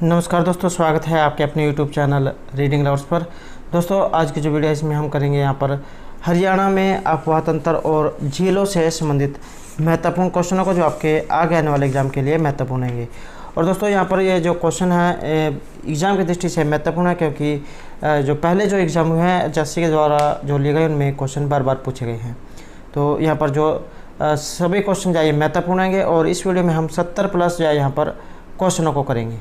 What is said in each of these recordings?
नमस्कार दोस्तों, स्वागत है आपके अपने यूट्यूब चैनल रीडिंग लवर्स पर। दोस्तों आज की जो वीडियो है इसमें हम करेंगे यहाँ पर हरियाणा में अफवाह तंत्र और झीलों से संबंधित महत्वपूर्ण क्वेश्चनों को जो आपके आगे आने वाले एग्जाम के लिए महत्वपूर्ण होंगे। और दोस्तों यहाँ पर ये जो क्वेश्चन है एग्ज़ाम की दृष्टि से महत्वपूर्ण है, क्योंकि जो पहले जो एग्ज़ाम हुए हैं एचएससी के द्वारा जो लिए गए उनमें क्वेश्चन बार बार पूछे गए हैं। तो यहाँ पर जो सभी क्वेश्चन जो है महत्वपूर्ण होंगे और इस वीडियो में हम 70+ जो है यहाँ पर क्वेश्चनों को करेंगे।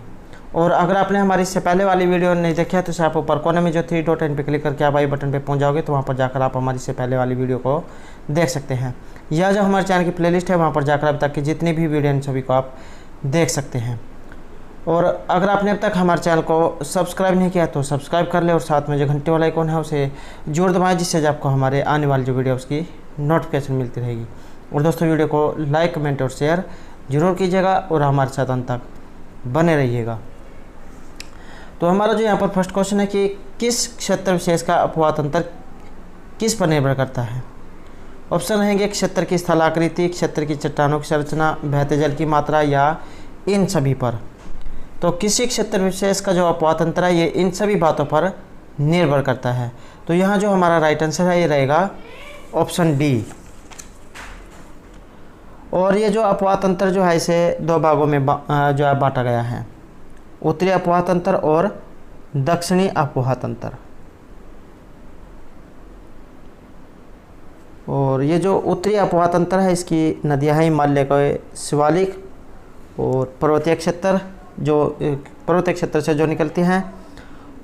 और अगर आपने हमारी इससे पहले वाली वीडियो नहीं देखी है तो इसे आप ऊपर कोने में जो 3 डॉट इन पर क्लिक करके आप आई बटन पे पहुंच जाओगे, तो वहां पर जाकर आप हमारी इससे पहले वाली वीडियो को देख सकते हैं। या जो हमारे चैनल की प्लेलिस्ट है वहां पर जाकर अब तक की जितनी भी वीडियो हैं सभी को आप देख सकते हैं। और अगर आपने अब तक हमारे चैनल को सब्सक्राइब नहीं किया तो सब्सक्राइब कर ले और साथ में जो घंटे वाला आइकॉन है उसे जोड़ दबाएँ, जिससे आपको हमारे आने वाली जो वीडियो उसकी नोटिफिकेशन मिलती रहेगी। और दोस्तों वीडियो को लाइक, कमेंट और शेयर जरूर कीजिएगा और हमारे साथ अंत तक बने रहिएगा। तो हमारा जो यहाँ पर फर्स्ट क्वेश्चन है कि किस क्षेत्र विशेष का अफवाह तंत्र किस पर निर्भर करता है। ऑप्शन रहेंगे क्षेत्र की स्थलाकृति, क्षेत्र की चट्टानों की संरचना, बहते जल की मात्रा या इन सभी पर। तो किसी क्षेत्र विशेष का जो अफवाह तंत्र है ये इन सभी बातों पर निर्भर करता है। तो यहाँ जो हमारा राइट आंसर है ये रहेगा ऑप्शन डी। और ये जो अफवाह तंत्र जो है इसे 2 भागों में जो है बांटा गया है, उत्तरी अफवाह तंत्र और दक्षिणी अफवाह तंत्र। और ये जो उत्तरी अफवाह तंत्र है इसकी नदियां हैं हिमालय के शिवालिक और पर्वतीय क्षेत्र, जो पर्वतीय क्षेत्र से जो निकलती हैं,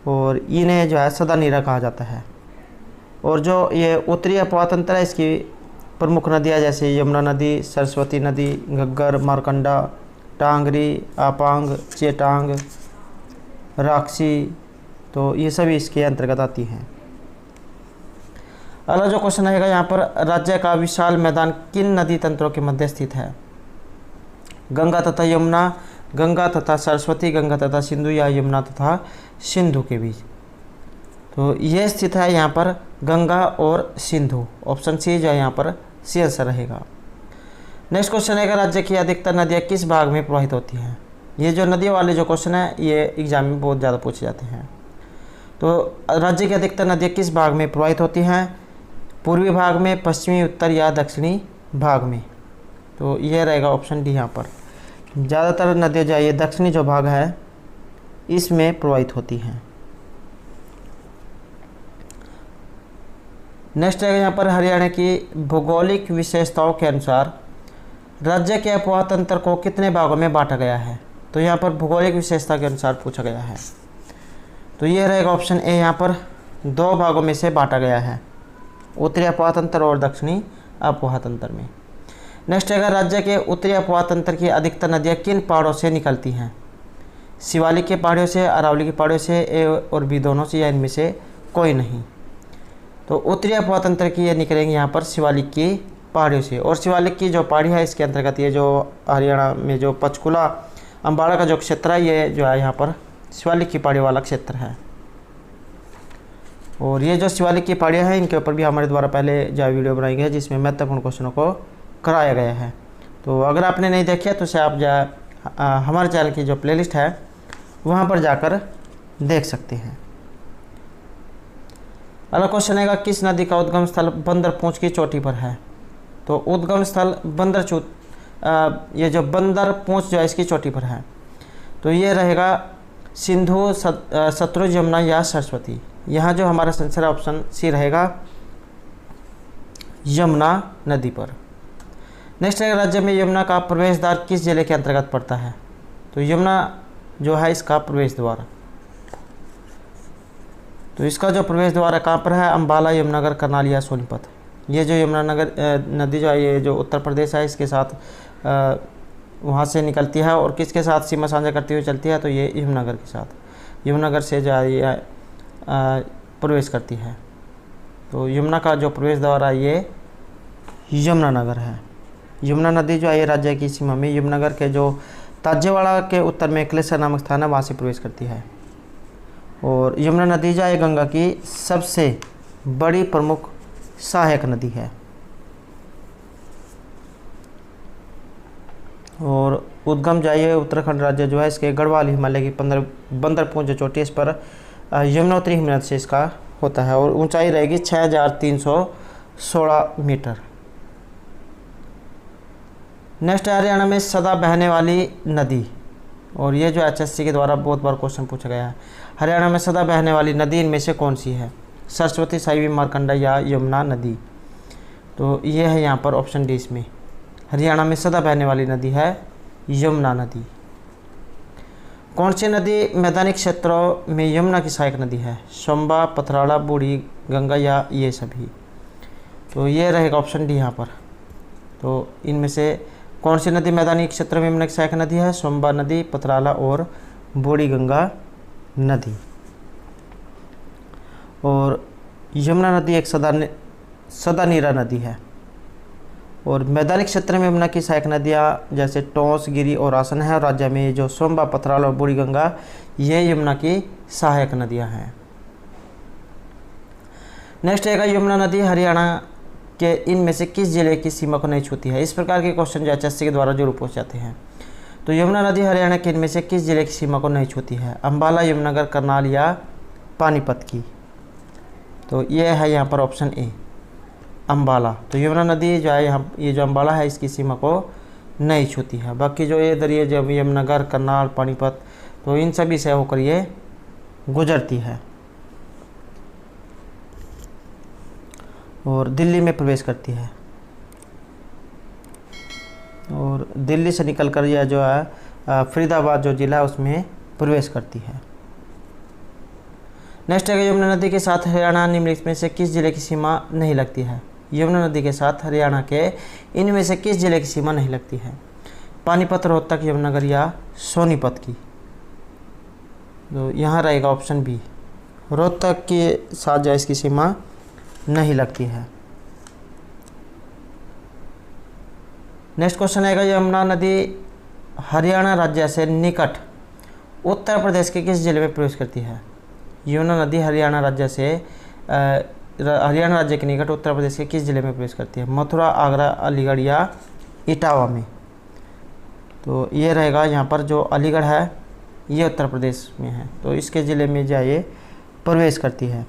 और इन्हें जो है सदा नीरा कहा जाता है। और जो ये उत्तरी अफवाह तंत्र है इसकी प्रमुख नदियां जैसे यमुना नदी, सरस्वती नदी, घग्गर, मारकंडा, टांगरी, आपांग, चेटांग, राक्षी, तो ये सभी इसके अंतर्गत आती हैं। अगला जो क्वेश्चन रहेगा यहाँ पर, राज्य का विशाल मैदान किन नदी तंत्रों के मध्य स्थित है। गंगा तथा यमुना, गंगा तथा सरस्वती, गंगा तथा सिंधु या यमुना तथा सिंधु के बीच। तो यह स्थित है यहाँ पर गंगा और सिंधु। ऑप्शन सी जो है यहाँ पर सी आंसर रहेगा। नेक्स्ट क्वेश्चन है, राज्य की अधिकतर नदियाँ किस भाग में प्रवाहित होती हैं। ये जो नदियों वाले जो क्वेश्चन है ये एग्जाम में बहुत ज़्यादा पूछे जाते हैं। तो राज्य की अधिकतर नदियाँ किस भाग में प्रवाहित होती हैं, पूर्वी भाग में, पश्चिमी, उत्तर या दक्षिणी भाग में। तो यह रहेगा ऑप्शन डी। यहाँ पर ज़्यादातर नदियाँ जो ये दक्षिणी जो भाग है इसमें प्रवाहित होती हैं। नेक्स्ट है यहाँ पर, हरियाणा की भौगोलिक विशेषताओं के अनुसार राज्य के अफवाह तंत्र को कितने भागों में बांटा गया है। तो यहाँ पर भौगोलिक विशेषता के अनुसार पूछा गया है। तो यह रहेगा ऑप्शन ए, यहाँ पर 2 भागों में से बांटा गया है, उत्तरी अफवाह तंत्र और दक्षिणी अफवाह तंत्र में। नेक्स्ट है, राज्य के उत्तरी अफवाह तंत्र की अधिकतर नदियाँ किन पहाड़ों से निकलती हैं। शिवालिक के पहाड़ियों से, अरावली के पहाड़ियों से, ए और बी दोनों से, या इनमें से कोई नहीं। तो उत्तरी अफवाह तंत्र की ये निकलेंगे यहाँ पर शिवालिक की पहाड़ियों से। और शिवालिक की जो पहाड़ी है इसके अंतर्गत ये जो हरियाणा में जो पंचकुला अम्बाड़ा का जो क्षेत्र है ये जो है यहाँ पर शिवालिक की पहाड़ी वाला क्षेत्र है। और ये जो शिवालिक की पहाड़ियाँ हैं इनके ऊपर भी हमारे द्वारा पहले जो वीडियो बनाई गई है जिसमें महत्वपूर्ण क्वेश्चनों को कराया गया है। तो अगर आपने नहीं देखी है तो उसे आप जो हमारे चैनल की जो प्लेलिस्ट है वहाँ पर जाकर देख सकते हैं। अगला क्वेश्चन है, किस नदी का उद्गम स्थल बंदर पूंछ की चोटी पर है। तो उद्गम स्थल ये जो बंदर पूंछ जो है इसकी चोटी पर है। तो ये रहेगा सिंधु, सतलुज, यमुना या सरस्वती। यहाँ जो हमारा आंसर है ऑप्शन सी रहेगा, यमुना नदी पर। नेक्स्ट है, राज्य में यमुना का प्रवेश द्वार किस जिले के अंतर्गत पड़ता है। तो यमुना जो है इसका प्रवेश द्वार, तो इसका जो प्रवेश द्वार है कहाँ पर है, अम्बाला, यमुनानगर, करनाल या सोनीपत। ये जो यमुनानगर नदी जो है ये जो उत्तर प्रदेश है इसके साथ वहाँ से निकलती है और किसके साथ सीमा साझा करती हुई चलती है, तो ये यमुनानगर के साथ, यमुनानगर से जो है ये प्रवेश करती है। तो यमुना का जो प्रवेश द्वार है ये यमुनानगर है। यमुना नदी जो है ये राज्य की सीमा में यमुनानगर के जो ताजेवाड़ा के उत्तर में क्लेसर नामक स्थान है वहाँ से प्रवेश करती है। और यमुना नदी जो है गंगा की सबसे बड़ी प्रमुख सहायक नदी है। और उद्गम जो है ये उत्तराखंड राज्य जो है इसके गढ़वाल हिमालय की बंदरपुर जो चोटी है इस पर यमुनोत्री हिमनद से इसका होता है और ऊंचाई रहेगी 6316 मीटर। नेक्स्ट है हरियाणा में सदा बहने वाली नदी, और ये जो HSC के द्वारा बहुत बार क्वेश्चन पूछा गया है। हरियाणा में सदा बहने वाली नदी इनमें से कौन सी है? सरस्वती, साहिबी, मार्कंडा या यमुना नदी। तो ये है यहाँ पर ऑप्शन डी इसमें। हरियाणा में सदा बहने वाली नदी है यमुना नदी। कौन सी नदी मैदानी क्षेत्रों में यमुना की सहायक नदी है? चंबा, पथराला, बूढ़ी गंगा या ये सभी। तो ये रहेगा ऑप्शन डी यहाँ पर। तो इनमें से कौन सी नदी मैदानी क्षेत्र में यमुना की सहायक नदी है? चंबा नदी, पथराला और बूढ़ी गंगा नदी। और यमुना नदी एक सदा नीरा नदी है। और मैदानी क्षेत्र में यमुना की सहायक नदियाँ जैसे टोंस, गिरी और आसन है। और राज्य में जो चंबा, पथराला और बूढ़ी गंगा ये यमुना की सहायक नदियाँ हैं। नेक्स्ट है यमुना नदी हरियाणा के इनमें से किस जिले की सीमा को नहीं छूती है? इस प्रकार के क्वेश्चन जो HSC के द्वारा जरूर पूछ जाते हैं। तो यमुना नदी हरियाणा के इनमें से किस जिले की सीमा को नहीं छूती है? अंबाला, यमुनानगर, करनाल या पानीपत की। तो ये है यहाँ पर ऑप्शन ए, अंबाला। तो यमुना नदी जो है यहाँ ये जो अंबाला है इसकी सीमा को नहीं छूती है। बाकी जो ये इधर ये जब यमुनानगर, करनाल, पानीपत तो इन सभी से होकर ये गुजरती है और दिल्ली में प्रवेश करती है। और दिल्ली से निकलकर यह जो है फरीदाबाद जो जिला है उसमें प्रवेश करती है। नेक्स्ट है यमुना नदी के साथ हरियाणा निम्नलिखित में से किस जिले की सीमा नहीं लगती है? यमुना नदी के साथ हरियाणा के इनमें से किस जिले की सीमा नहीं लगती है? पानीपत, रोहतक, यमुनानगर या सोनीपत की। तो यहाँ रहेगा ऑप्शन बी, रोहतक के साथ जो इसकी सीमा नहीं लगती है। नेक्स्ट क्वेश्चन आएगा यमुना नदी हरियाणा राज्य से निकट उत्तर प्रदेश के किस जिले में प्रवेश करती है? यमुना नदी हरियाणा राज्य से हरियाणा राज्य के निकट उत्तर प्रदेश के किस जिले में प्रवेश करती है? मथुरा, आगरा, अलीगढ़ या इटावा में। तो ये रहेगा यहाँ पर जो अलीगढ़ है ये उत्तर प्रदेश में है, तो इसके ज़िले में जो ये प्रवेश करती है।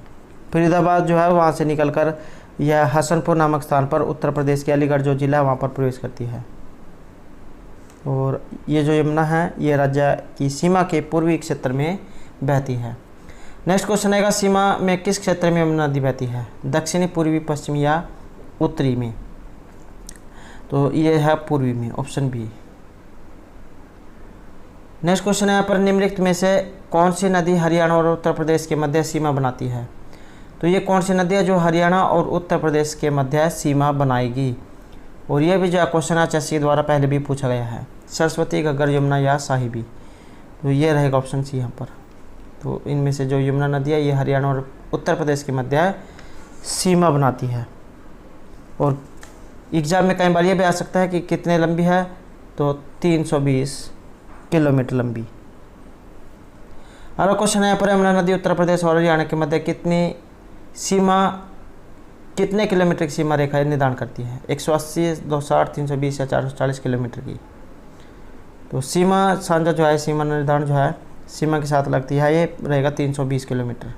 फरीदाबाद जो है वहाँ से निकलकर यह हसनपुर नामक स्थान पर उत्तर प्रदेश के अलीगढ़ जो ज़िला है वहाँ पर प्रवेश करती है। और ये जो यमुना है ये राज्य की सीमा के पूर्वी क्षेत्र में बहती है। नेक्स्ट क्वेश्चन आएगा सीमा में किस क्षेत्र में यमुना नदी बहती है? दक्षिणी, पूर्वी, पश्चिमी या उत्तरी में। तो ये है पूर्वी में, ऑप्शन बी। नेक्स्ट क्वेश्चन है यहाँ पर निम्नलिखित में से कौन सी नदी हरियाणा और उत्तर प्रदेश के मध्य सीमा बनाती है? तो ये कौन सी नदी है जो हरियाणा और उत्तर प्रदेश के मध्य सीमा बनाएगी? और ये भी जो क्वेश्चन HSC द्वारा पहले भी पूछा गया है। सरस्वती, घग्गर, यमुना या साहिबी। तो ये रहेगा ऑप्शन सी यहाँ पर। तो इनमें से जो यमुना नदी है ये हरियाणा और उत्तर प्रदेश के मध्य सीमा बनाती है। और एग्ज़ाम में कई बार ये भी आ सकता है कि कितने लंबी है, तो 320 किलोमीटर लंबी। अगला क्वेश्चन है यहाँ पर यमुना नदी उत्तर प्रदेश और हरियाणा के मध्य कितने किलोमीटर की सीमा रेखा निर्धारण करती है? 180, 260, 320 या 440 किलोमीटर की। तो सीमा साझा जो है सीमा निर्धारण जो है सीमा के साथ लगती है ये रहेगा 320 किलोमीटर।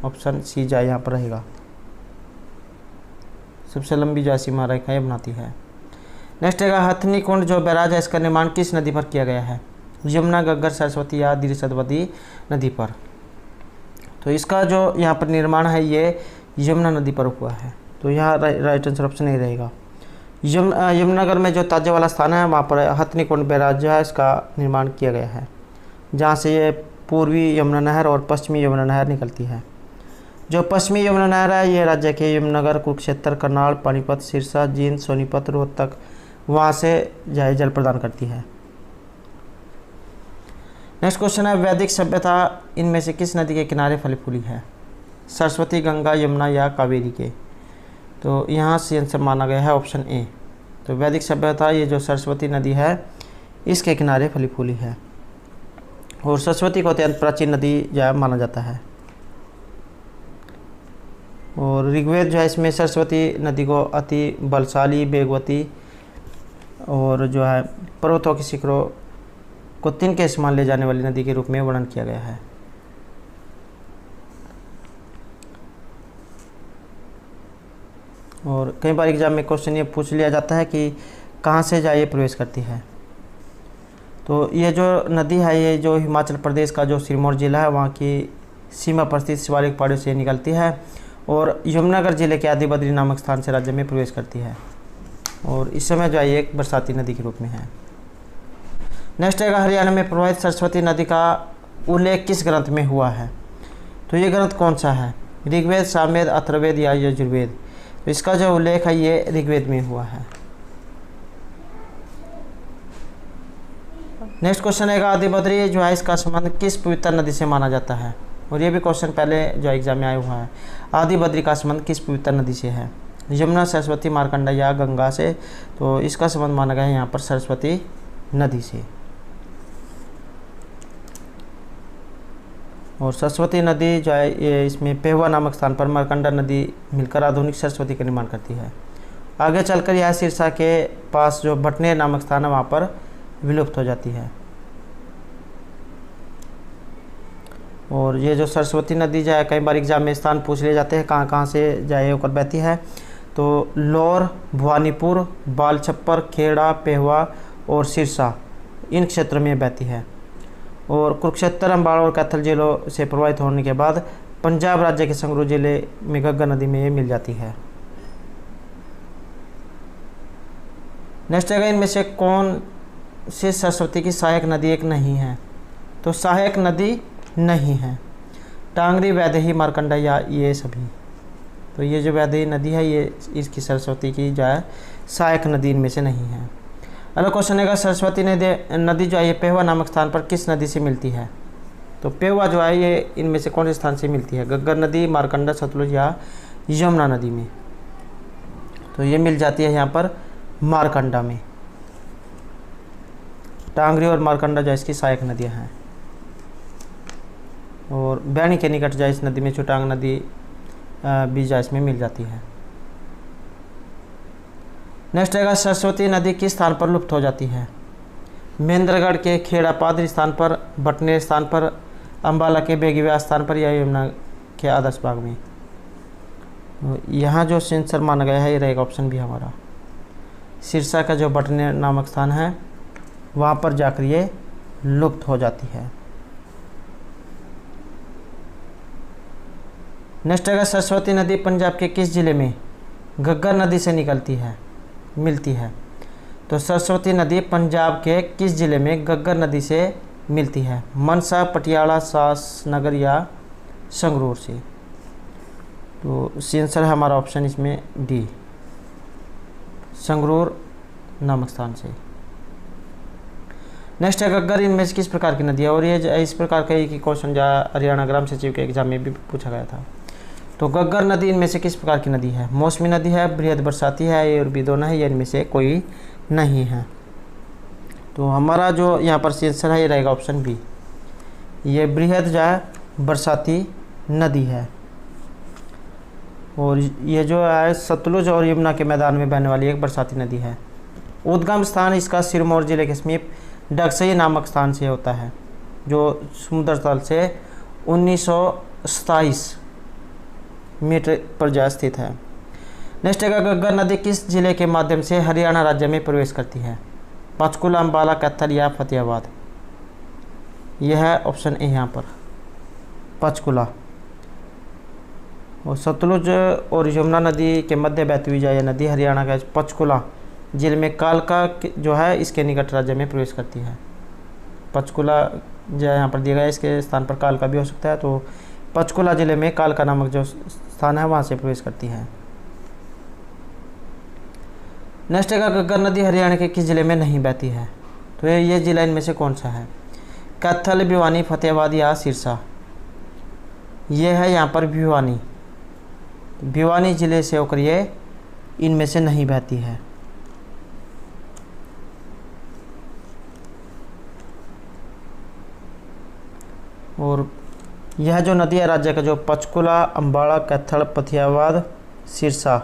ऑप्शन सी जो है यहाँ पर रहेगा, सबसे लंबी जो सीमा रेखा ये बनाती है। नेक्स्ट है हथनी कुंड जो बैराज है इसका निर्माण किस नदी पर किया गया है? यमुना, घग्गर, सरस्वती या द्रिशतवती नदी पर। तो इसका जो यहाँ पर निर्माण है ये यमुना नदी पर हुआ है। तो यहाँ राइट आंसर ऑप्शन नहीं रहेगा। यमुनानगर में जो ताजे वाला स्थान है वहाँ पर हथनी कुंड बैराज जो है इसका निर्माण किया गया है, जहाँ से ये पूर्वी यमुना नहर और पश्चिमी यमुना नहर निकलती है। जो पश्चिमी यमुना नहर है ये राज्य के यमुनानगर, कुरुक्षेत्र, करनाल, पानीपत, सिरसा, जींद, सोनीपत, रोहतक वहाँ से जल प्रदान करती है। नेक्स्ट क्वेश्चन है वैदिक सभ्यता इनमें से किस नदी के किनारे फली फूली है? सरस्वती, गंगा, यमुना या कावेरी के। तो यहाँ से आंसर माना गया है ऑप्शन ए। तो वैदिक सभ्यता ये जो सरस्वती नदी है इसके किनारे फली फूली है और सरस्वती को अत्यंत प्राचीन नदी जो माना जाता है। और ऋग्वेद जो है इसमें सरस्वती नदी को अति बलशाली, वेगवती और जो है पर्वतों के शिखरों को तिनके समान ले जाने वाली नदी के रूप में वर्णन किया गया है। और कई बार एग्जाम में क्वेश्चन ये पूछ लिया जाता है कि कहाँ से जा ये प्रवेश करती है। तो ये जो नदी है ये जो हिमाचल प्रदेश का जो सिरमौर ज़िला है वहाँ की सीमा पर स्थित शिवालिक पहाड़ियों से निकलती है और यमुनानगर जिले के आदि बद्री नामक स्थान से राज्य में प्रवेश करती है और इस समय जो है ये एक बरसाती नदी के रूप में है। नेक्स्ट है हरियाणा में प्रवाहित सरस्वती नदी का उल्लेख किस ग्रंथ में हुआ है। तो ये ग्रंथ कौन सा है, ऋग्वेद, सामवेद, अथर्ववेद या यजुर्वेद। तो इसका जो उल्लेख है ये ऋग्वेद में हुआ है। नेक्स्ट क्वेश्चन है आदि बद्री जो है इसका संबंध किस पवित्र नदी से माना जाता है। और ये भी क्वेश्चन पहले जो एग्जाम में आया हुआ है। आदि बद्री का संबंध किस पवित्र नदी से है, यमुना, सरस्वती, मार्कंडा या गंगा से। तो इसका संबंध माना गया है यहाँ पर सरस्वती नदी से। और सरस्वती नदी जो है ये इसमें पेहुआ नामक स्थान पर मार्कंडा नदी मिलकर आधुनिक सरस्वती का निर्माण करती है। आगे चलकर यह सिरसा के पास जो भटनेर नामक स्थान है वहाँ पर विलुप्त हो जाती है। और ये जो सरस्वती नदी जो है कई बार एग्जाम में स्थान पूछ लिए जाते हैं कहाँ कहाँ से जाए होकर बहती है। तो लोर, भवानीपुर, बालछप्पर, खेड़ा, पेहुआ और सिरसा इन क्षेत्रों में बहती है। और कुरुक्षेत्र, अम्बाला और कैथल जिलों से प्रवाहित होने के बाद पंजाब राज्य के संगरूर जिले में घग्गर नदी में ये मिल जाती है। नेक्स्ट है इनमें से कौन से सरस्वती की सहायक नदी एक नहीं है। तो सहायक नदी नहीं है टांगरी, वैदेही, मार्कंडा या ये सभी। तो ये जो वैदेही नदी है ये इसकी सरस्वती की जो है सहायक नदी इनमें से नहीं है। अगला क्वेश्चन है सरस्वती नदी जो है ये पेहुआ नामक स्थान पर किस नदी से मिलती है। तो पेहुआ जो है ये इनमें से कौन से स्थान से मिलती है, घग्गर नदी, मार्कंडा, सतलुज या यमुना नदी में। तो ये मिल जाती है यहाँ पर मार्कंडा में। टांगरी और मार्कंडा जो इसकी सहायक नदियाँ हैं। और बैणी के निकट जो इस नदी में चुटांग नदी भी जो इसमें मिल जाती है। नेक्स्ट है सरस्वती नदी किस स्थान पर लुप्त हो जाती है। महेंद्रगढ़ के खेड़ा पादरी स्थान पर, भटनेर स्थान पर, अम्बाला के बेगीव्यास स्थान पर या यमुना के आदर्श बाग में। यहाँ जो सेंसर माना गया है ये रहेगा ऑप्शन भी हमारा। सिरसा का जो भटनेर नामक स्थान है वहाँ पर जाकर ये लुप्त हो जाती है। नेक्स्ट है सरस्वती नदी पंजाब के किस जिले में घग्गर नदी से मिलती है। तो सरस्वती नदी पंजाब के किस जिले में घग्गर नदी से मिलती है, मनसा, पटियाला, सास नगर या संगरूर से। तो आंसर है हमारा ऑप्शन इसमें डी, संगरूर नामक स्थान से। नेक्स्ट है घग्गर इनमें से किस प्रकार की नदी है। और ये इस प्रकार का एक क्वेश्चन जो हरियाणा ग्राम सचिव के एग्जाम में भी पूछा गया था। तो घग्गर नदी इनमें से किस प्रकार की नदी है, मौसमी नदी है, बृहद बरसाती है और बिदोना है या इनमें से कोई नहीं है। तो हमारा जो यहाँ पर आंसर है ये रहेगा ऑप्शन बी, ये बृहद जो है बरसाती नदी है। और ये जो है सतलुज और यमुना के मैदान में बहने वाली एक बरसाती नदी है। उद्गम स्थान इसका सिरमौर जिले के समीप डगसई नामक स्थान से होता है जो समुद्र तल से 1927 मीटर पर जा स्थित है। नेक्स्ट है घग्गर नदी किस जिले के माध्यम से हरियाणा राज्य में प्रवेश करती है, पंचकुला, अम्बाला, कैथल या फतेहाबाद। यह है ऑप्शन ए यहाँ पर पंचकुला। और सतलुज और यमुना नदी के मध्य बहती हुई यह नदी हरियाणा का पंचकुला जिले में कालका जो है इसके निकट राज्य में प्रवेश करती है। पंचकुला जो यहाँ पर दिया गया है इसके स्थान पर कालका भी हो सकता है। तो पंचकुला जिले में कालका नामक जो स्थान है वहाँ से प्रवेश करती है। नेक्स्ट है घग्गर नदी हरियाणा के किस जिले में नहीं बहती है। तो ये जिला इनमें से कौन सा है, कैथल, भिवानी, फतेहाबाद या सिरसा। ये है यहाँ पर भिवानी जिले से होकर ये इनमें से नहीं बहती है। और यह जो नदी है राज्य का जो पंचकुला, अम्बाला, कैथल, फतेहाबाद, सिरसा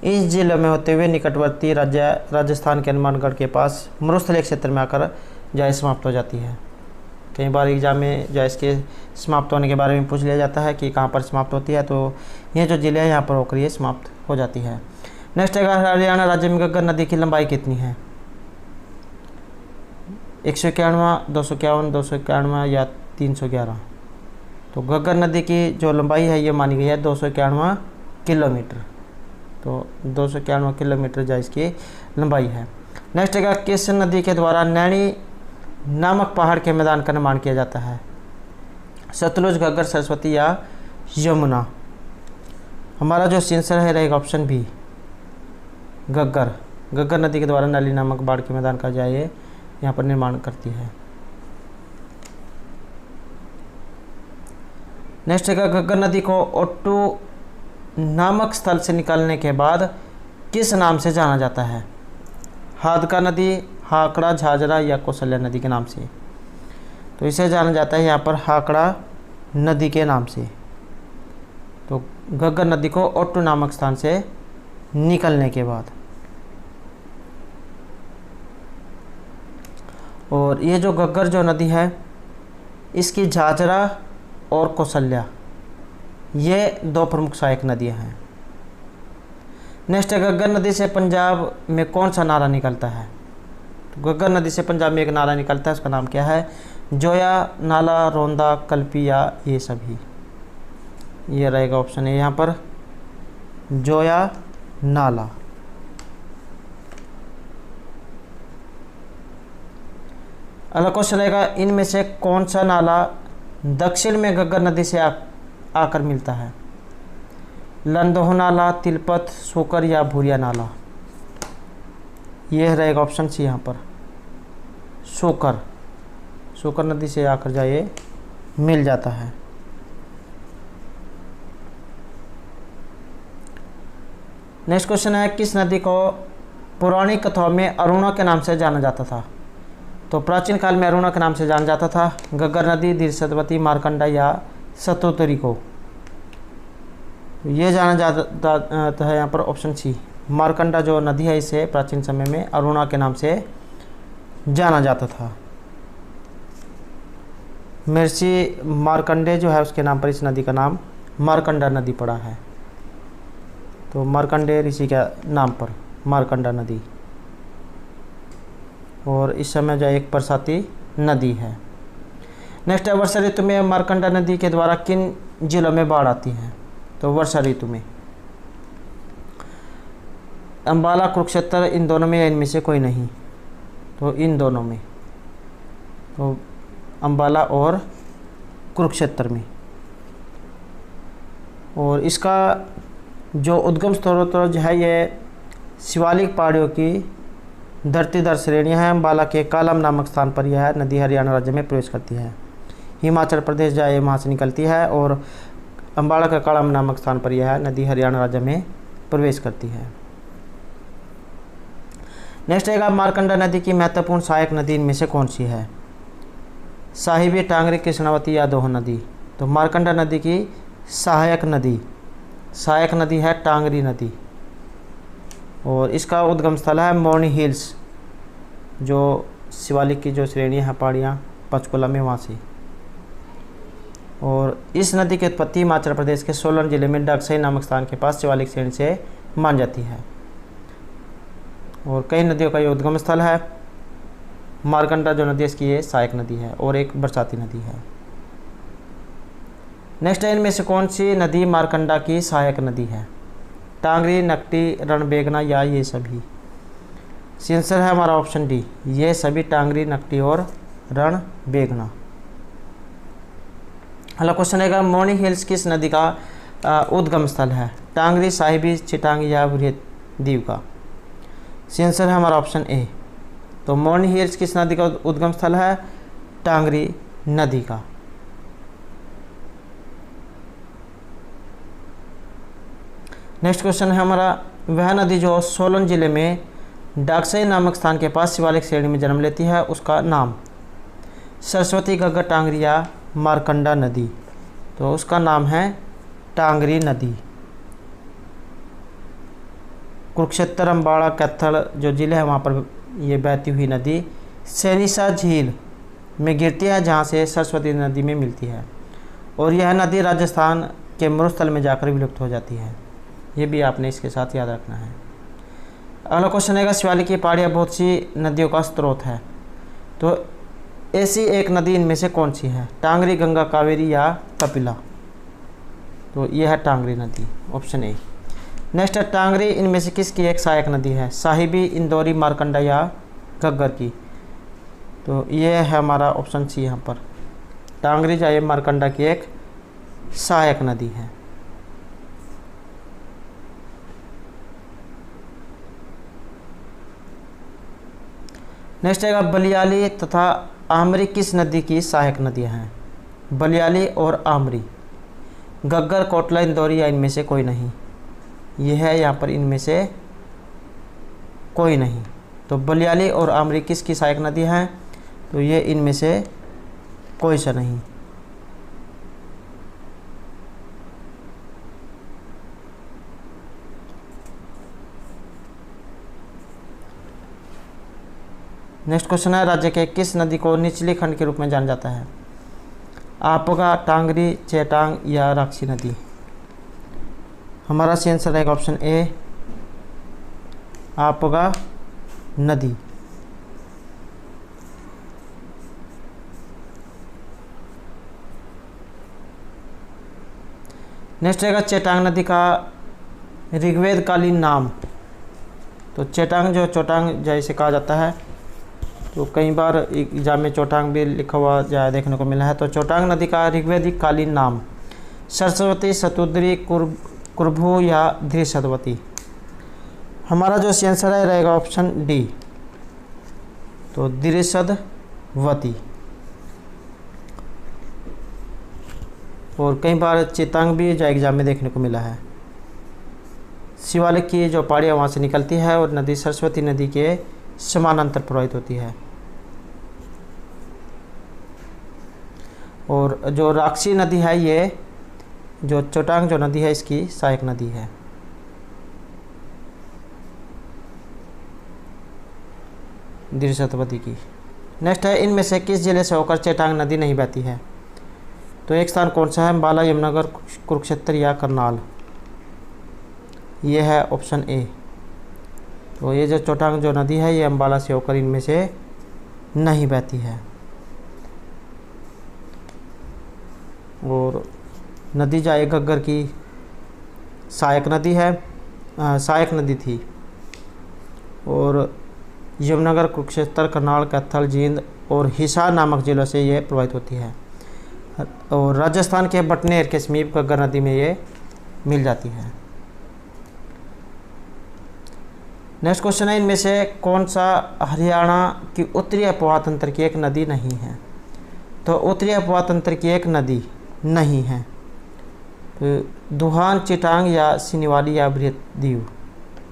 इस जिले में होते हुए निकटवर्ती राज्य राजस्थान के हनुमानगढ़ के पास मरुस्थलीय क्षेत्र में आकर जाए समाप्त हो जाती है। कई बार एग्जाम में जो इसके समाप्त होने के बारे में पूछ लिया जाता है कि कहाँ पर समाप्त होती है, तो ये जो जिले हैं यहाँ पर होकर ये समाप्त हो जाती है। नेक्स्ट है, हरियाणा राज्य में घग्गर नदी की लंबाई कितनी है? 151, 251, 251 या 311। तो घग्गर नदी की जो लंबाई है ये मानी गई है 251 किलोमीटर। तो 251 किलोमीटर जो इसकी लंबाई है। नेक्स्ट है, किस नदी के द्वारा नैनी नामक पहाड़ के मैदान का निर्माण किया जाता है? सतलुज, घग्गर, सरस्वती या यमुना। हमारा जो आंसर है रहेगा ऑप्शन बी, घग्गर। घग्गर नदी के द्वारा नैनी नामक पहाड़ के मैदान का जाए यहाँ पर निर्माण करती है। नेक्स्ट है, घग्गर नदी को ओट्टू नामक स्थल से निकलने के बाद किस नाम से जाना जाता है? हादका नदी, हाकड़ा, झाझरा या कौशल्या नदी के नाम से। तो इसे जाना जाता है यहाँ पर हाकड़ा नदी के नाम से। तो घग्गर नदी को ओट्टू नामक स्थान से निकलने के बाद। और ये जो घग्गर जो नदी है इसकी झाझरा और कौशल्या ये दो प्रमुख सहायक नदियाँ हैं। नेक्स्ट है, घग्गर नदी से पंजाब में कौन सा नाला निकलता है? तो घग्गर नदी से पंजाब में एक नाला निकलता है, उसका नाम क्या है? जोया नाला, रोंदा, कल्पी या ये सभी। ये रहेगा ऑप्शन है यहाँ पर जोया नाला। अगला क्वेश्चन रहेगा, इनमें से कौन सा नाला दक्षिण में घग्गर नदी से आकर मिलता है? लंदोह नाला, तिलपत, सोकर या भूरिया नाला। यह रहेगा ऑप्शन सी यहाँ पर सोकर। सोकर नदी से आकर जाए मिल जाता है। नेक्स्ट क्वेश्चन है, किस नदी को पौराणिक कथाओं में अरुणा के नाम से जाना जाता था? तो प्राचीन काल में अरुणा के नाम से जाना जाता था घग्गर नदी, धीरसतवती, मारकंडा या सतोतरी को। ये जाना जाता है यहाँ पर ऑप्शन सी, मारकंडा जो नदी है इसे प्राचीन समय में अरुणा के नाम से जाना जाता था। महर्षि मार्कंडेय जो है उसके नाम पर इस नदी का नाम मारकंडा नदी पड़ा है। तो मार्कंडेय ऋषि के नाम पर मारकंडा नदी। और इस समय जो एक बरसाती नदी है। नेक्स्ट है, वर्षा ऋतु में मारकंडा नदी के द्वारा किन जिलों में बाढ़ आती है? तो वर्षा ऋतु में अंबाला, कुरुक्षेत्र, इन दोनों में या इनमें से कोई नहीं? तो इन दोनों में, तो अंबाला और कुरुक्षेत्र में। और इसका जो उद्गम स्रोत जो है ये शिवालिक पहाड़ियों की धरतीधर श्रेणियाँ हैं। अंबाला के कालम नामक स्थान पर यह नदी हरियाणा राज्य में प्रवेश करती है। हिमाचल प्रदेश जाए वहाँ से निकलती है और अंबाला का कालम नामक स्थान पर यह नदी हरियाणा राज्य में प्रवेश करती है। नेक्स्ट है, मारकंडा नदी की महत्वपूर्ण सहायक नदी इनमें से कौन सी है? साहिबी, टांगरी, कृष्णावती या दोह नदी। तो मारकंडा नदी की सहायक नदी है टांगरी नदी। और इसका उद्गम स्थल है मोर्नी हिल्स, जो शिवालिक की जो श्रेणियाँ हैं पहाड़ियाँ पंचकुला में वहाँ से। और इस नदी की उत्पत्ति हिमाचल प्रदेश के सोलन जिले में डगसई नामक स्थान के पास शिवालिक श्रेणी से मान जाती है। और कई नदियों का ये उद्गम स्थल है। मारकंडा जो नदी है इसकी ये सहायक नदी है और एक बरसाती नदी है। नेक्स्ट है, इनमें से कौन सी नदी मारकंडा की सहायक नदी है? टांगरी, नकटी, रणबेगना या ये सभी। आंसर है हमारा ऑप्शन डी, ये सभी टांगरी, नकटी और रणबेगना। अगला क्वेश्चन है, मोर्नी हिल्स किस नदी का उद्गम स्थल है? टांगरी, साहिबी, चिटांग या द्वीप का। आंसर है हमारा ऑप्शन ए। तो मोर्नी हिल्स किस नदी का उद्गम स्थल है? टांगरी नदी का। नेक्स्ट क्वेश्चन है हमारा, वह नदी जो सोलन जिले में डाकसई नामक स्थान के पास शिवालिक श्रेणी में जन्म लेती है उसका नाम? सरस्वती, घग्गर, टांगरी या मारकंडा नदी। तो उसका नाम है टांगरी नदी। कुरुक्षेत्र, अम्बाड़ा, कैथल जो ज़िले हैं वहाँ पर ये बहती हुई नदी सेनिसा झील में गिरती है, जहाँ से सरस्वती नदी में मिलती है, और यह नदी राजस्थान के मरुस्थल में जाकर विलुप्त हो जाती है। ये भी आपने इसके साथ याद रखना है। अगला क्वेश्चन है, शिवालिक की पहाड़ियाँ बहुत सी नदियों का स्रोत है, तो ऐसी एक नदी इनमें से कौन सी है? टांगरी, गंगा, कावेरी या कपिला? तो यह है टांगरी नदी, ऑप्शन ए। नेक्स्ट है, टांगरी इनमें से किसकी एक सहायक नदी है? साहिबी, इंदौरी, मारकंडा या घग्गर की? तो ये है हमारा ऑप्शन सी यहाँ पर, टांगरी जो है मारकंडा की एक सहायक नदी है। नेक्स्ट है, बलियाली तथा आमरी किस नदी की सहायक नदियाँ हैं? बलियाली और आमरी, घग्गर, कोटला, इंदौरी या इनमें से कोई नहीं? यह है यहाँ पर इनमें से कोई नहीं। तो बलियाली और आमरी किसकी सहायक नदी हैं? तो ये इनमें से कोई सा नहीं। नेक्स्ट क्वेश्चन है, राज्य के किस नदी को निचली खंड के रूप में जाना जाता है? आपगा, टांगरी, चेटांग या राक्षी नदी? हमारा सही आंसर रहेगा ऑप्शन ए, आपगा नदी। नेक्स्ट रहेगा, चेटांग नदी का ऋग्वेद कालीन नाम? तो चेटांग जो चोटांग जैसे कहा जाता है, तो कई बार एग्जाम में चोटांग भी लिखा हुआ जाए देखने को मिला है। तो चोटांग नदी का ऋग्वेदिक कालीन नाम सरस्वती, शतुद्री, कुर्भू या धृषदवती? हमारा जो आंसर है रहेगा ऑप्शन डी, तो धृषदवती। और कई बार चेतांग भी जो एग्जाम में देखने को मिला है। शिवालिक की जो पहाड़ियाँ वहाँ से निकलती है और नदी सरस्वती नदी के समानांतर प्रवाहित होती है। और जो राक्षी नदी है, ये जो चोटांग जो नदी है इसकी सहायक नदी है। धृषदवती की। नेक्स्ट है, इनमें से किस जिले से होकर चेटांग नदी नहीं बहती है? तो एक स्थान कौन सा है? अम्बाला, यमुनानगर, कुरुक्षेत्र या करनाल? ये है ऑप्शन ए। तो ये जो चोटांग जो नदी है ये अम्बाला से होकर इनमें से नहीं बहती है। और नदी जाए घग्गर की सहायक नदी है, सहायक नदी थी। और यमुनानगर, कुरुक्षेत्र, करनाल, कैथल, जींद और हिसार नामक जिलों से ये प्रवाहित होती है। और राजस्थान के बटनेर के समीप घग्गर नदी में ये मिल जाती है। नेक्स्ट क्वेश्चन है, इनमें से कौन सा हरियाणा की उत्तरी अपवाह तंत्र की एक नदी नहीं है? तो उत्तरी अपवाह तंत्र की एक नदी नहीं है, तो दुहान, चिटांग या सिनीवाली या बृहद्दीव?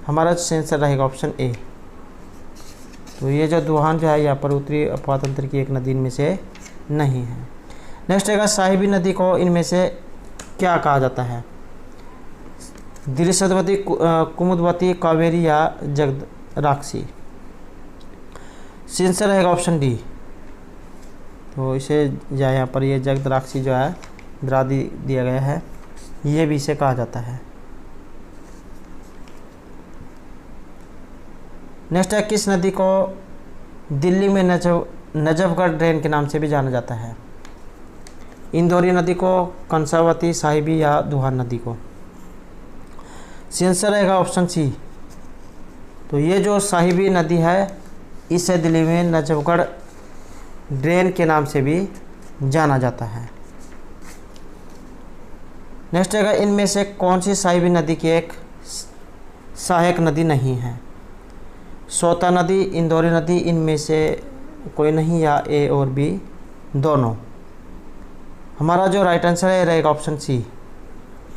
हमारा आंसर रहेगा ऑप्शन ए। तो ये जो दुहान जो है यहाँ पर उत्तरी अपवाह तंत्र की एक नदी इनमें से नहीं है। नेक्स्ट है, साहिबी नदी को इनमें से क्या कहा जाता है? धृषदवती, कुमुदवती, कावेरी या जगद्राक्षी? आंसर रहेगा ऑप्शन डी। तो इसे या यहाँ पर ये जगद्राक्षी जो है द्रा दिया गया है, ये भी इसे कहा जाता है। नेक्स्ट है, किस नदी को दिल्ली में नजफगढ़ ड्रेन के नाम से भी जाना जाता है? इंदौरी नदी को, कंसावती, साहिबी या दुहान नदी को? आंसर रहेगा ऑप्शन सी। तो ये जो साहिबी नदी है इसे दिल्ली में नजफगढ़ ड्रेन के नाम से भी जाना जाता है। नेक्स्ट है, इनमें से कौन सी साहिबी नदी की एक सहायक नदी नहीं है? सोता नदी, इंदौरी नदी, इनमें से कोई नहीं या ए और बी दोनों? हमारा जो राइट आंसर है रहेगा ऑप्शन सी,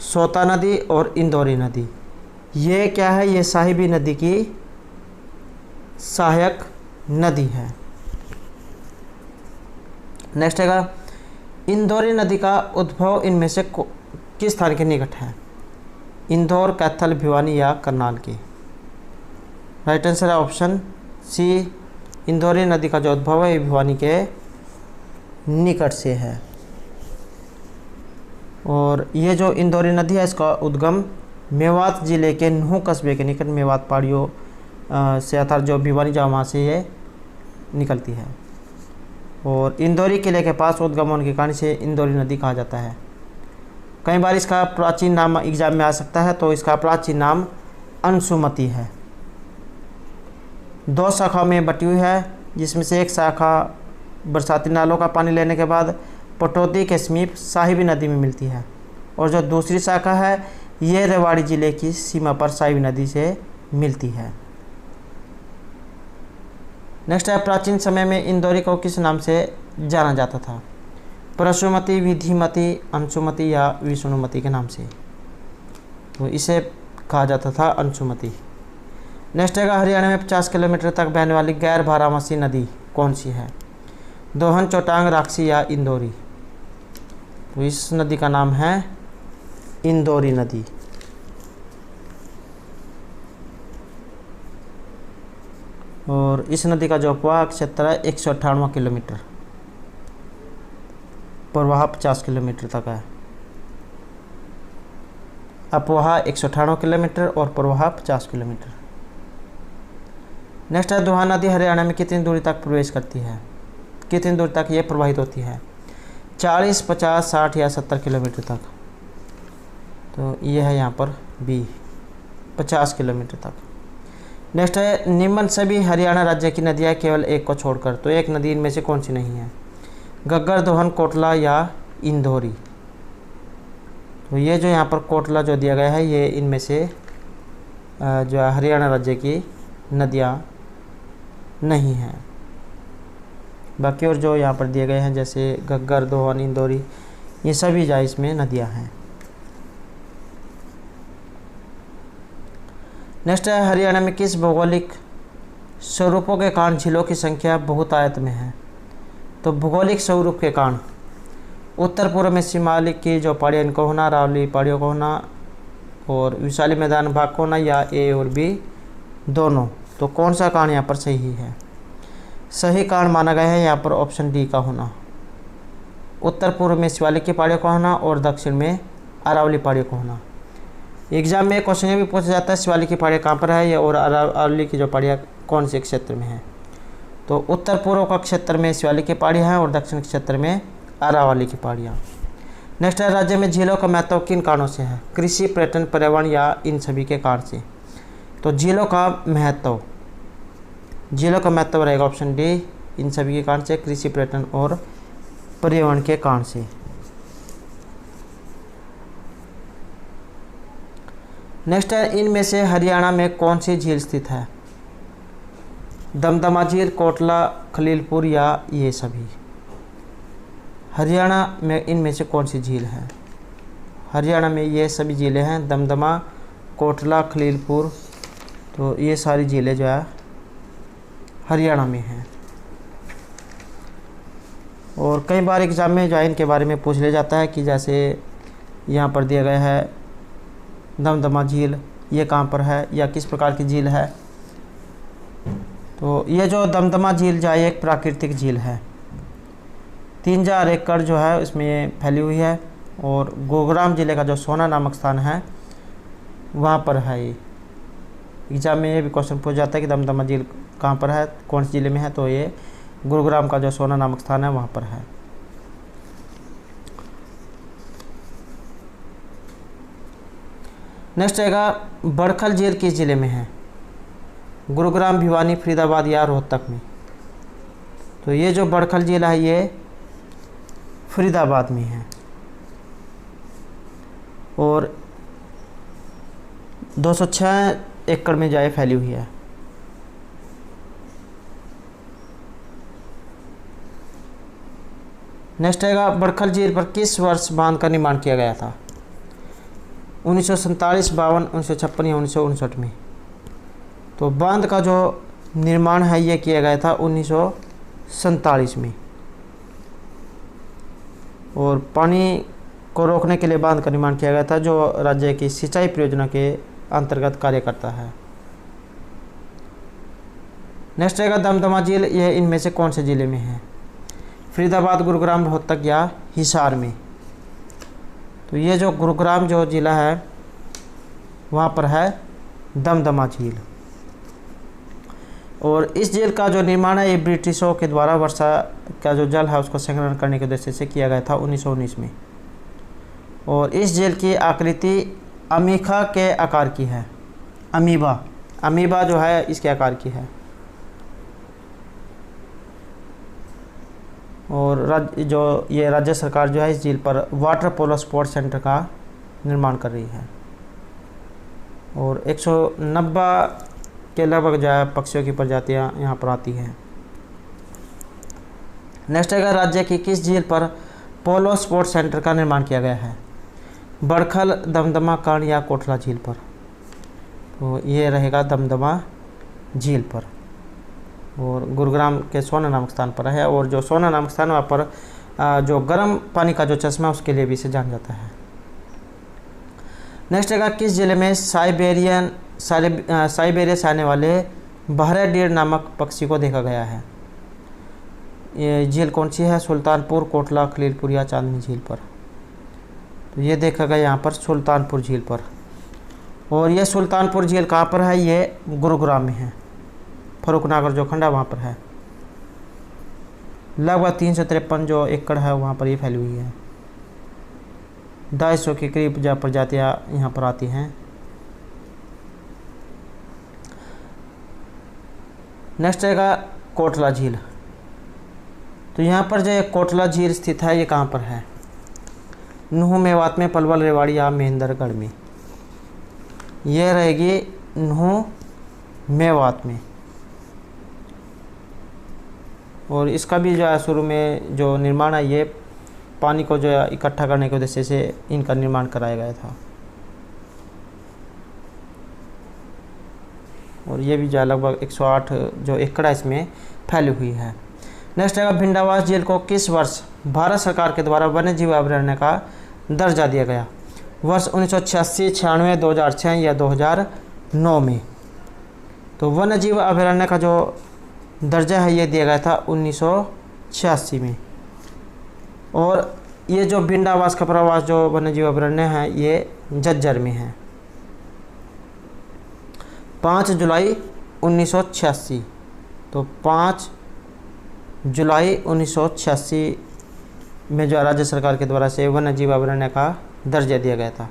सोता नदी और इंदौरी नदी। ये क्या है? ये साहिबी नदी की सहायक नदी है। नेक्स्ट है, इंदौरी नदी का उद्भव इनमें से किस स्थान के निकट है? इंदौर, कैथल, भिवानी या करनाल के? राइट आंसर है ऑप्शन सी, इंदौरी नदी का जो उद्भव है भिवानी के निकट से है। और ये जो इंदौरी नदी है इसका उद्गम मेवात ज़िले के नुह कस्बे के निकट मेवात पहाड़ियों से अर्थात जो भिवानी जहाँ वहाँ से ये निकलती है। और इंदौरी किले के पास उद्गम होने के कारण से इंदौरी नदी कहा जाता है। कई बार इसका प्राचीन नाम एग्जाम में आ सकता है, तो इसका प्राचीन नाम अंशुमती है। 2 शाखाओं में बटी हुई है, जिसमें से एक शाखा बरसाती नालों का पानी लेने के बाद पटौदी के समीप साहिबी नदी में मिलती है, और जो दूसरी शाखा है ये रेवाड़ी ज़िले की सीमा पर साहिबी नदी से मिलती है। नेक्स्ट है, प्राचीन समय में इंदौरी को किस नाम से जाना जाता था? परशुमती, विधिमती, अंशुमती या विष्णुमती के नाम से। तो इसे कहा जाता था अंशुमती। नेक्स्ट है, हरियाणा में 50 किलोमीटर तक बहने वाली गैर बारामासी नदी कौन सी है? दोहन, चौटांग, राक्षी या इंदौरी। तो इस नदी का नाम है इंदौरी नदी। और इस नदी का जो अपवाह क्षेत्र है 198 किलोमीटर, प्रवाह 50 किलोमीटर तक है। अपवाह 198 किलोमीटर और प्रवाह 50 किलोमीटर। नेक्स्ट है, दोहन नदी हरियाणा में कितनी दूरी तक प्रवेश करती है? कितनी दूर तक ये प्रवाहित होती है? 40, 50, 60 या 70 किलोमीटर तक। तो ये है यहाँ पर बी, 50 किलोमीटर तक। नेक्स्ट है, निम्न सभी हरियाणा राज्य की नदियाँ केवल एक को छोड़कर। तो एक नदी इनमें से कौन सी नहीं है? घग्गर, दोहन, कोटला या इंदौरी। तो ये जो यहाँ पर कोटला जो दिया गया है ये इनमें से जो हरियाणा राज्य की नदियाँ नहीं हैं। बाकी और जो यहाँ पर दिए गए हैं जैसे घग्गर, दोहन, इंदौरी, ये सभी जो इसमें नदियाँ हैं। नेक्स्ट है, हरियाणा में किस भौगोलिक स्वरूपों के कारण झीलों की संख्या बहुतायत में है? तो भौगोलिक स्वरूप के कारण उत्तर पूर्व में शिमालिक की जो पहाड़ियाँ इनको होना, अरावली पहाड़ियों को होना और विशाली मैदान भाग को होना, या ए और बी दोनों। तो कौन सा कारण यहाँ पर सही है? सही कारण माना गया है यहाँ पर ऑप्शन डी का होना, उत्तर पूर्व में शिवालिक की पहाड़ियों का होना और दक्षिण में अरावली पहाड़ियों का होना। एग्जाम में क्वेश्चन ये भी पूछा जाता है शिवालिक की पहाड़ियाँ कहाँ पर है ये, और अरावली की जो पहाड़ियाँ कौन से क्षेत्र में है? तो उत्तर पूर्व का क्षेत्र में शिवालिक की पहाड़ियाँ हैं और दक्षिण क्षेत्र में अरावली की पहाड़ियाँ। नेक्स्ट है, राज्य में झीलों का महत्व किन कारणों से है? कृषि, पर्यटन, पर्यावरण या इन सभी के कारण से। तो झीलों का महत्व रहेगा ऑप्शन डी, इन सभी के कारण से, कृषि, पर्यटन और पर्यावरण के कारण से। नेक्स्ट है, इनमें से हरियाणा में कौन सी झील स्थित है? दमदमा झील, कोटला, खलीलपुर या ये सभी। हरियाणा में इनमें से कौन सी झील है? हरियाणा में ये सभी झीलें हैं, दमदमा, कोटला, खलीलपुर। तो ये सारी झीलें जो है हरियाणा में हैं। और कई बार एग्ज़ाम में जो है इनके बारे में पूछ लिया जाता है कि जैसे यहाँ पर दिया गया है दमदमा झील, ये कहाँ पर है या किस प्रकार की झील है? तो ये जो दमदमा झील जो है एक प्राकृतिक झील है, 3000 एकड़ जो है उसमें ये फैली हुई है, और गुरुग्राम ज़िले का जो सोना नामक स्थान है वहाँ पर है ये। एग्जाम में ये भी क्वेश्चन पूछा जाता है कि दमदमा झील कहाँ पर है, कौन से ज़िले में है? तो ये गुरुग्राम का जो सोना नामक स्थान है वहाँ पर है। नेक्स्ट आएगा, बड़खल झील किस ज़िले में है? गुरुग्राम, भिवानी, फरीदाबाद या रोहतक में। तो ये जो बड़खल झील है ये फरीदाबाद में है, और 206 एकड़ में जाए फैली हुई है। नेक्स्ट आएगा, बड़खल झील पर किस वर्ष बांध का निर्माण किया गया था? 1947, 52, 1956 या 1959 में। तो बांध का जो निर्माण है ये किया गया था 1947 में, और पानी को रोकने के लिए बांध का निर्माण किया गया था जो राज्य की सिंचाई परियोजना के अंतर्गत कार्य करता है। नेक्स्ट रहेगा दमदमा झील, यह इनमें से कौन से ज़िले में है? फरीदाबाद, गुरुग्राम, रोहतक या हिसार में? तो ये जो गुरुग्राम जो ज़िला है वहाँ पर है दमदमा झील। और इस झील का जो निर्माण है ये ब्रिटिशों के द्वारा वर्षा का जो जल है उसको संग्रहण करने के उद्देश्य से किया गया था 1919 में। और इस झील की आकृति अमीखा के आकार की है। अमीबा जो है इसके आकार की है। और राज्य सरकार जो है इस झील पर वाटर पोलो स्पोर्ट्स सेंटर का निर्माण कर रही है। और 190 के लगभग जो है पक्षियों की प्रजातियां यहाँ पर आती हैं। नेक्स्ट है राज्य की किस झील पर पोलो स्पोर्ट्स सेंटर का निर्माण किया गया है? बड़खल, दमदमा, कर्ण या कोटला झील पर? तो ये रहेगा दमदमा झील पर। और गुरुग्राम के सोना नामक स्थान पर है। और जो सोना नामक स्थान वहाँ पर जो गर्म पानी का जो चश्मा उसके लिए भी इसे जाना जाता है। नेक्स्ट है किस जिले में साइबेरिया से आने वाले बहरे डीर नामक पक्षी को देखा गया है? ये झील कौन सी है? सुल्तानपुर, कोटला, खलीलपुर या चांदनी झील पर? तो ये देखा गया यहाँ पर सुल्तानपुर झील पर। और ये सुल्तानपुर झील कहाँ पर है? ये गुरुग्राम में है। फरुखनगर जो खंड है वहाँ पर है। लगभग 353 जो एकड़ है वहाँ पर ये फैली हुई है। 250 के करीब प्रजातियाँ यहाँ पर आती हैं। नेक्स्ट रहेगा कोटला झील। तो यहाँ पर जो कोटला झील स्थित है ये कहाँ पर है? नूह, मेवात में, पलवल, रेवाड़ी या महेंद्रगढ़ में? ये रहेगी नूह, मेवात में। और इसका भी जो है शुरू में जो निर्माण है ये पानी को जो है इकट्ठा करने के उद्देश्य से इनका निर्माण कराया गया था। और ये भी जो है लगभग 108 जो एकड़ इसमें फैली हुई है। नेक्स्ट है भिंडावास झील को किस वर्ष भारत सरकार के द्वारा वन्य जीव अभयारण्य का दर्जा दिया गया? वर्ष 1986, 96, 2006 या 2009 में? तो वन्य जीव अभयारण्य का जो दर्जा है ये दिया गया था 1986 में। और ये जो भिंडावास का प्रवास जो वन्य जीव अभयारण्य है ये झज्जर में है। 5 जुलाई 1986। तो 5 जुलाई 1986 में जो राज्य सरकार के द्वारा से वन्य जीव अभयारण्य का दर्जा दिया गया था।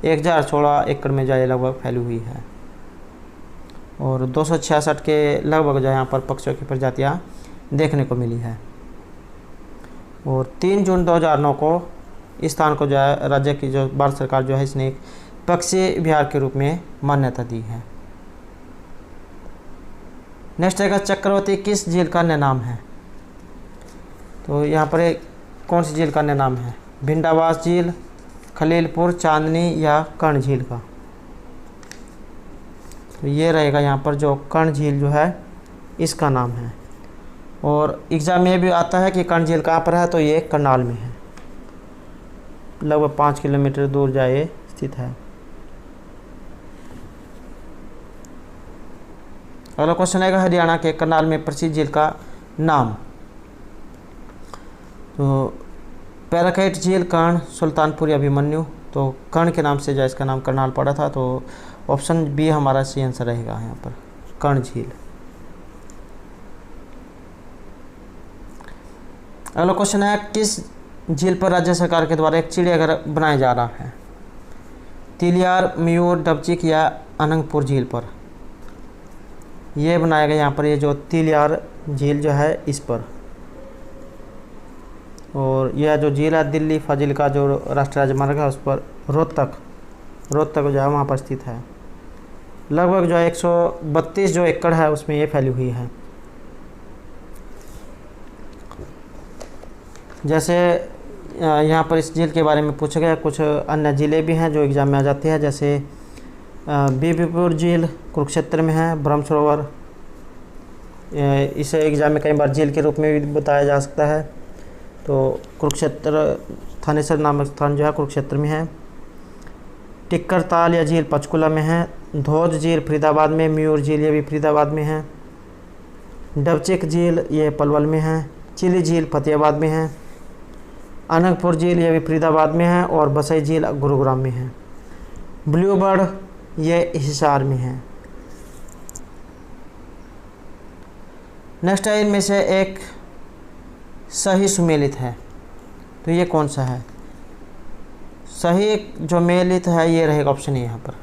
1016 एकड़ में जो लगभग फैली हुई है। और 266 के लगभग जो यहाँ पर पक्षियों की प्रजातियाँ देखने को मिली है। और 3 जून 2009 को इस स्थान को जो है राज्य की जो भारत सरकार जो है इसने एक पक्षी विहार के रूप में मान्यता दी है। नेक्स्ट है चक्रवर्ती किस झील का अन्य नाम है? तो यहाँ पर कौन सी झील का अन्य नाम है? भिंडावास झील, खलीलपुर, चांदनी या कर्ण झील का? तो ये रहेगा यहाँ पर जो कर्ण झील जो है इसका नाम है। और एग्ज़ाम में भी आता है कि कर्ण झील कहाँ पर है? तो ये करनाल में है। लगभग 5 किलोमीटर दूर जाए स्थित है। अगला क्वेश्चन आएगा हरियाणा के करनाल में प्रसिद्ध झील का नाम। तो पैराकाइट झील, कर्ण, सुल्तानपुर या अभिमन्यु? तो कर्ण के नाम से जो इसका नाम करनाल पड़ा था। तो ऑप्शन बी हमारा सही आंसर रहेगा यहाँ पर, कर्ण झील। अगला क्वेश्चन है किस झील पर राज्य सरकार के द्वारा एक चिड़ियाघर बनाया जा रहा है? तिलियार, मयूर, डबचिक या अनंगपुर झील पर? ये बनाया गया यहाँ पर ये जो तिलियार झील जो है इस पर। और यह जो झील है दिल्ली फाजिल्का जो राष्ट्रीय राजमार्ग है उस पर रोहतक जो है वहाँ पर स्थित है। लगभग जो है 132 जो एकड़ है उसमें ये फैली हुई है। जैसे यहाँ पर इस झील के बारे में पूछा गया, कुछ अन्य ज़िले भी हैं जो एग्ज़ाम में आ जाते हैं। जैसे बीबीपुर झील कुरुक्षेत्र में है, ब्रह्म सरोवर इसे एग्ज़ाम में कई बार झील के रूप में भी बताया जा सकता है। तो कुरुक्षेत्र थानेसर नामक स्थान जो है कुरुक्षेत्र में है। टिक्कर ताल या झील पंचकुला में है। धोध झील फरीदाबाद में, मयूर झील ये भी फरीदाबाद में है। डबचिक झील ये पलवल में है। चिली झील फतेहाबाद में है। अनंगपुर झील ये भी फरीदाबाद में है। और बसई झील गुरुग्राम में है। ब्लू बर्ड ये हिसार में है। नेक्स्ट है, इनमें से एक सही सुमेलित है, तो ये कौन सा है? सही जो मेलित है ये रहेगा ऑप्शन ए यहाँ पर।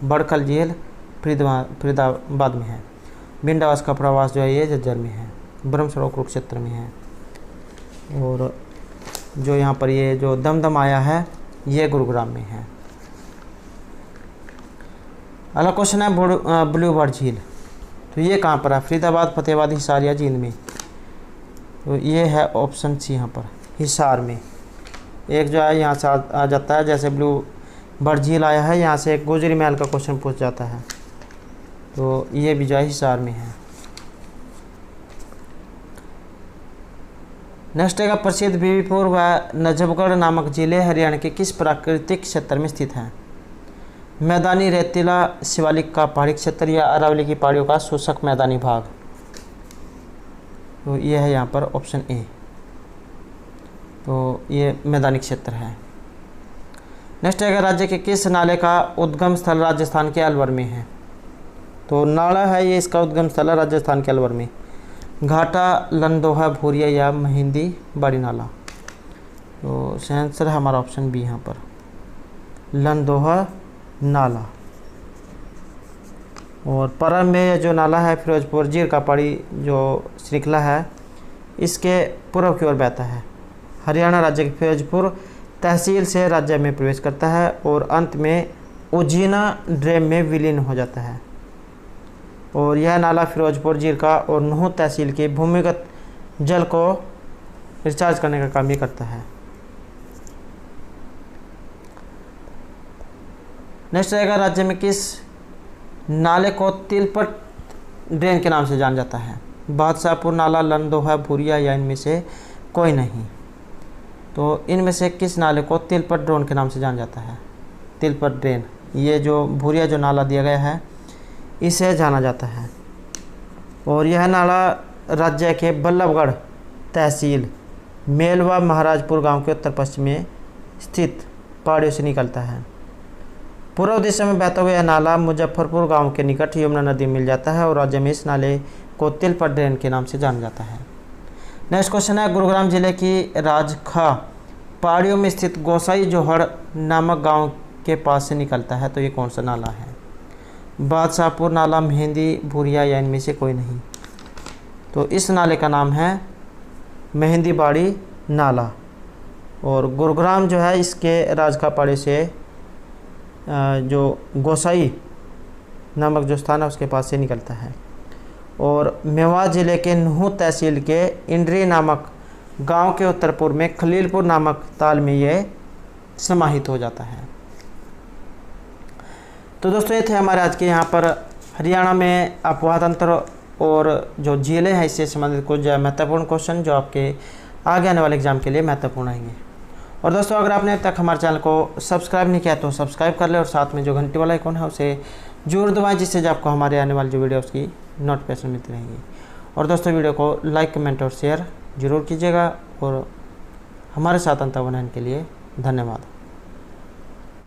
बड़खल झील फरीदाबाद में है। बिंडावास का प्रवास जो है ये झज्जर में है। ब्रह्मसरोवर कुरुक्षेत्र में है। और जो यहाँ पर ये जो दमदम आया है ये गुरुग्राम में है। अगला क्वेश्चन है ब्लू बर्ड झील, तो ये कहाँ पर है? फरीदाबाद, फतेहाबाद, हिसार या जींद में? तो ये है ऑप्शन सी यहाँ पर, हिसार में। एक जो है यहाँ से आ जाता है, जैसे ब्लू बर्ड झील आया है, यहाँ से एक गुजरी महल का क्वेश्चन पूछ जाता है, तो ये भी जो है हिसार में है। नेक्स्ट है, प्रसिद्ध बीबीपुर व नजफगढ़ नामक जिले हरियाणा के किस प्राकृतिक क्षेत्र में स्थित हैं? मैदानी रेतीला शिवालिक का पहाड़ी क्षेत्र या अरावली की पहाड़ियों का शुष्क मैदानी भाग? तो ये है यहाँ पर ऑप्शन ए, तो ये मैदानी क्षेत्र है। नेक्स्ट है, राज्य के किस नाले का उद्गम स्थल राजस्थान के अलवर में है? तो नाला है ये, इसका उद्गम स्थल है राजस्थान के अलवर में। घाटा, लंदोहा, भूरिया या महिंदी बाड़ी नाला? तो सही आंसर है हमारा ऑप्शन बी यहाँ पर, लंदोहा नाला। और परम में जो नाला है फिरोजपुर जीर का पहाड़ी जो श्रृंखला है इसके पूर्व की ओर बहता है। हरियाणा राज्य के फिरोजपुर तहसील से राज्य में प्रवेश करता है और अंत में उजीना ड्रेम में विलीन हो जाता है। और यह नाला फिरोजपुर जीर का और नूह तहसील के भूमिगत जल को रिचार्ज करने का काम भी करता है। नेक्स्ट रहेगा, राज्य में किस नाले को तिलपट ड्रेन के नाम से जाना जाता है? बादशाहपुर नाला, लंदोहा, भूरिया या इनमें से कोई नहीं? तो इनमें से किस नाले को तिलपट ड्रेन के नाम से जाना जाता है? तिलपट ड्रेन, ये जो भूरिया जो नाला दिया गया है इसे जाना जाता है। और यह नाला राज्य के बल्लभगढ़ तहसील मेलवा महाराजपुर गांव के उत्तर पश्चिम में स्थित पहाड़ियों से निकलता है। पूर्व दिशा में बहता हुआ यह नाला मुजफ्फरपुर गांव के निकट यमुना नदी मिल जाता है और राज्य में इस नाले को तिलपट ड्रेन के नाम से जाना जाता है। नेक्स्ट क्वेश्चन है, गुरुग्राम जिले की राजखा पहाड़ियों में स्थित गोसाई जोहड़ नामक गांव के पास से निकलता है, तो ये कौन सा नाला है? बादशाहपुर नाला, मेहंदी, भूरिया या इनमें से कोई नहीं? तो इस नाले का नाम है मेहंदी बाड़ी नाला। और गुरुग्राम जो है इसके राजखा पहाड़ी से जो गोसाई नामक जो स्थान है उसके पास से निकलता है। और मेवात जिले के नूह तहसील के इंड्री नामक गांव के उत्तर पूर्व में खलीलपुर नामक ताल में ये समाहित हो जाता है। तो दोस्तों ये थे हमारे आज के यहाँ पर हरियाणा में अपवाह तंत्र और जो झीलें हैं इससे संबंधित कुछ महत्वपूर्ण क्वेश्चन जो आपके आगे आने वाले एग्जाम के लिए महत्वपूर्ण आएंगे। और दोस्तों अगर आपने अब तक हमारे चैनल को सब्सक्राइब नहीं किया तो सब्सक्राइब कर ले और साथ में जो घंटी वाला आइकॉन है उसे जरूर दबाएं, जिससे आपको हमारे आने वाली जो वीडियो उसकी नोटिफिकेशन मिलती रहेंगी। और दोस्तों वीडियो को लाइक, कमेंट और शेयर जरूर कीजिएगा और हमारे साथ अंत बनाने के लिए धन्यवाद।